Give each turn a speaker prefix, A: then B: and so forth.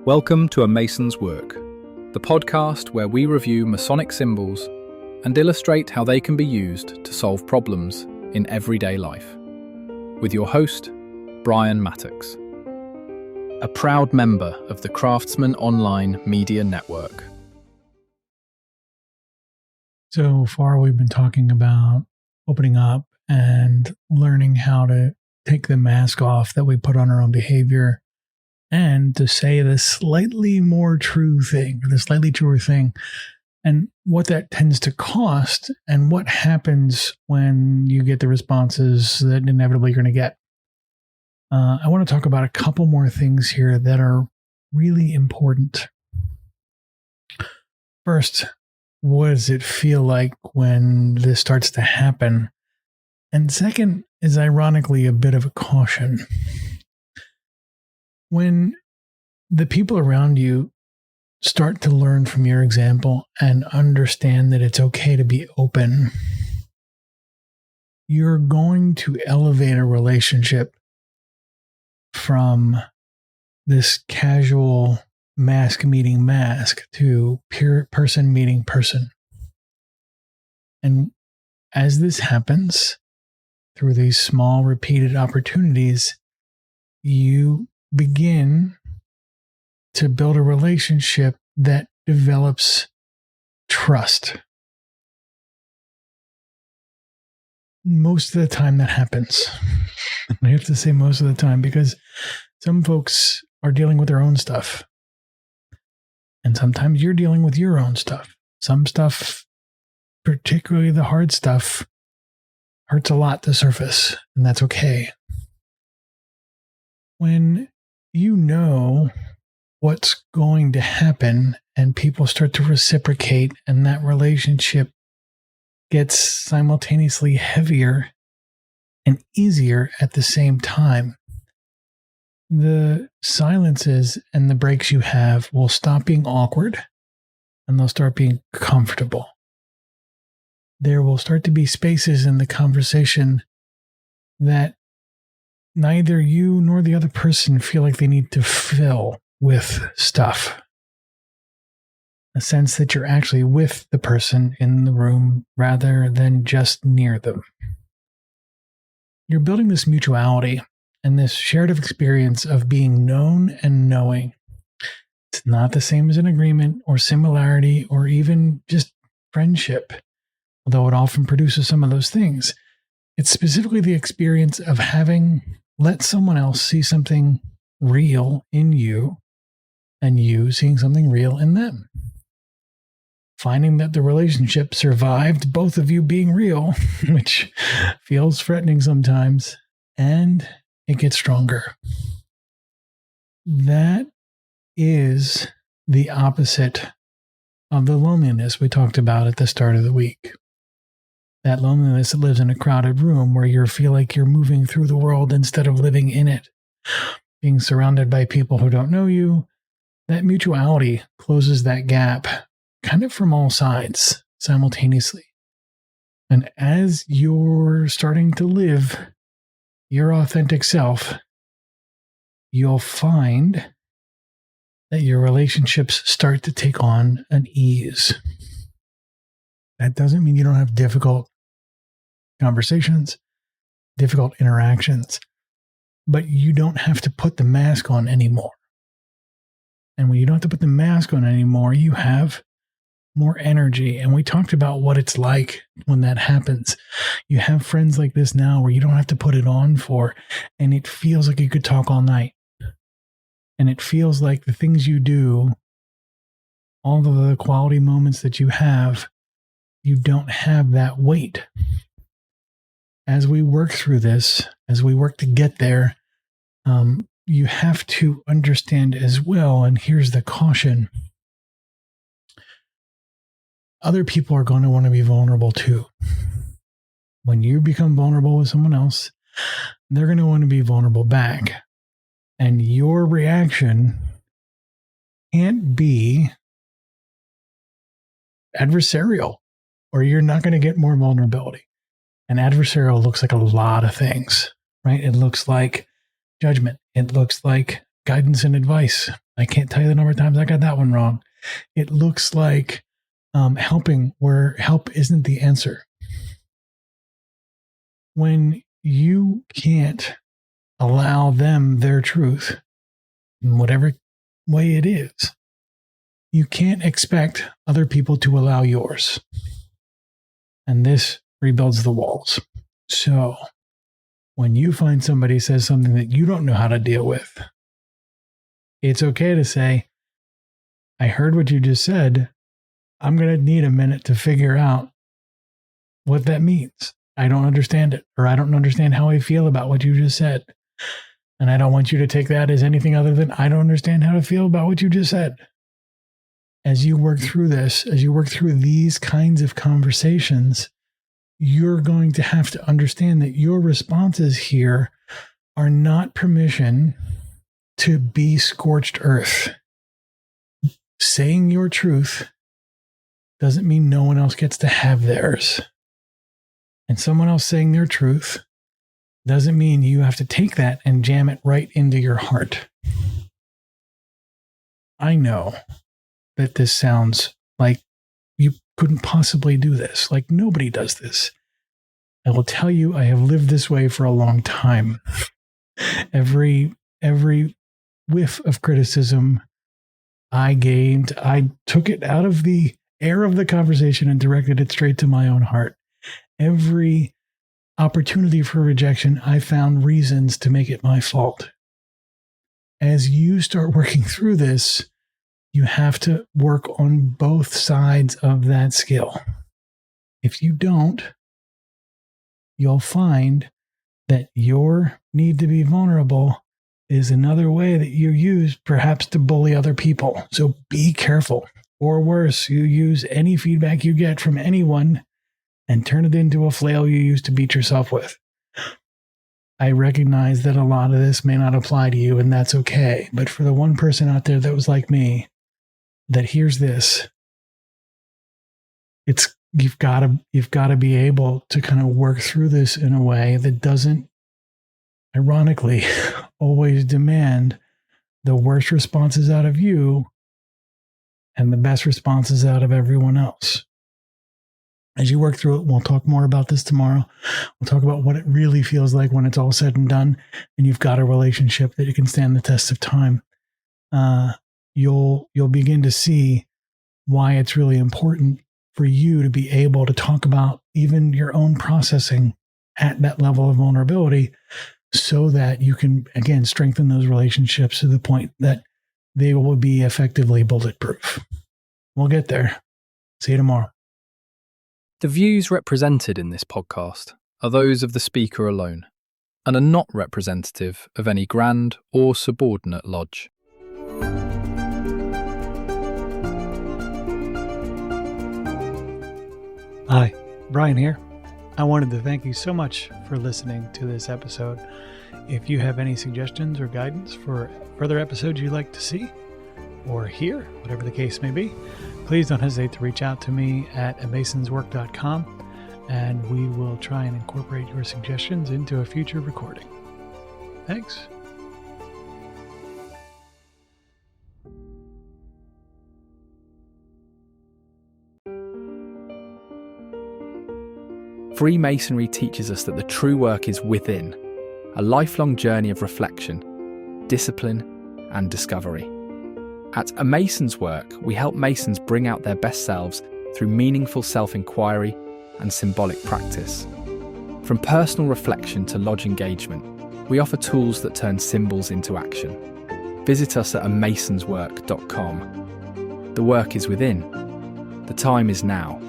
A: Welcome to A Mason's Work, the podcast where we review Masonic symbols and illustrate how they can be used to solve problems in everyday life. With your host, Brian Mattox, a proud member of the Craftsman Online Media Network.
B: So far, we've been talking about opening up and learning how to take the mask off that we put on our own behavior and to say the slightly more true thing, the slightly truer thing, and what that tends to cost and what happens when you get the responses that inevitably you're going to get. I want to talk about a couple more things here that are really important. First, what does it feel like when this starts to happen? And second is ironically a bit of a caution. When the people around you start to learn from your example and understand that it's okay to be open, you're going to elevate a relationship from this casual mask meeting mask to person meeting person. And as this happens through these small repeated opportunities, you begin to build a relationship that develops trust. Most of the time that happens. I have to say most of the time because some folks are dealing with their own stuff. And sometimes you're dealing with your own stuff. Some stuff, particularly the hard stuff, hurts a lot to surface, and that's okay. When you know what's going to happen and people start to reciprocate and that relationship gets simultaneously heavier and easier at the same time, the silences and the breaks you have will stop being awkward and they'll start being comfortable. There will start to be spaces in the conversation that neither you nor the other person feel like they need to fill with stuff. A sense that you're actually with the person in the room rather than just near them. You're building this mutuality and this shared experience of being known and knowing. It's not the same as an agreement or similarity or even just friendship, although it often produces some of those things. It's specifically the experience of having let someone else see something real in you and you seeing something real in them. Finding that the relationship survived both of you being real, which feels threatening sometimes, and it gets stronger. That is the opposite of the loneliness we talked about at the start of the week. That loneliness that lives in a crowded room where you feel like you're moving through the world instead of living in it, being surrounded by people who don't know you. That mutuality closes that gap kind of from all sides simultaneously. And as you're starting to live your authentic self, you'll find that your relationships start to take on an ease. That doesn't mean you don't have difficult conversations, difficult interactions, but you don't have to put the mask on anymore. And when you don't have to put the mask on anymore, you have more energy. And we talked about what it's like when that happens. You have friends like this now where you don't have to put it on for, and it feels like you could talk all night. And it feels like the things you do, all of the quality moments that you have, you don't have that weight. As we work through this, as we work to get there, you have to understand as well, and here's the caution, other people are going to want to be vulnerable too. When you become vulnerable with someone else, they're going to want to be vulnerable back. And your reaction can't be adversarial, or you're not going to get more vulnerability. And adversarial looks like a lot of things, right? It looks like judgment. It looks like guidance and advice. I can't tell you the number of times I got that one wrong. It looks like helping where help isn't the answer. When you can't allow them their truth, in whatever way it is, you can't expect other people to allow yours. And this rebuilds the walls. So when you find somebody says something that you don't know how to deal with, it's okay to say, I heard what you just said. I'm going to need a minute to figure out what that means. I don't understand it, or I don't understand how I feel about what you just said. And I don't want you to take that as anything other than I don't understand how to feel about what you just said. As you work through this, as you work through these kinds of conversations, you're going to have to understand that your responses here are not permission to be scorched earth. Saying your truth doesn't mean no one else gets to have theirs. And someone else saying their truth doesn't mean you have to take that and jam it right into your heart. I know that this sounds like you couldn't possibly do this, like nobody does this. I will tell you, I have lived this way for a long time. Every whiff of criticism I gained, I took it out of the air of the conversation and directed it straight to my own heart. Every opportunity for rejection, I found reasons to make it my fault. As you start working through this, you have to work on both sides of that skill. If you don't, you'll find that your need to be vulnerable is another way that you use perhaps to bully other people. So be careful. Or worse, you use any feedback you get from anyone and turn it into a flail you use to beat yourself with. I recognize that a lot of this may not apply to you, and that's okay. But for the one person out there that was like me, that hears this, you've got to be able to kind of work through this in a way that doesn't, ironically, always demand the worst responses out of you and the best responses out of everyone else. As you work through it, we'll talk more about this tomorrow. We'll talk about what it really feels like when it's all said and done, and you've got a relationship that you can stand the test of time. You'll begin to see why it's really important for you to be able to talk about even your own processing at that level of vulnerability, so that you can, again, strengthen those relationships to the point that they will be effectively bulletproof. We'll get there. See you tomorrow.
A: The views represented in this podcast are those of the speaker alone and are not representative of any grand or subordinate lodge.
B: Hi, Brian here. I wanted to thank you so much for listening to this episode. If you have any suggestions or guidance for further episodes you'd like to see or hear, whatever the case may be, please don't hesitate to reach out to me at amasonswork.com, and we will try and incorporate your suggestions into a future recording. Thanks.
A: Freemasonry teaches us that the true work is within, a lifelong journey of reflection, discipline, and discovery. At A Mason's Work, we help Masons bring out their best selves through meaningful self-inquiry and symbolic practice. From personal reflection to lodge engagement, we offer tools that turn symbols into action. Visit us at amasonswork.com. The work is within. The time is now.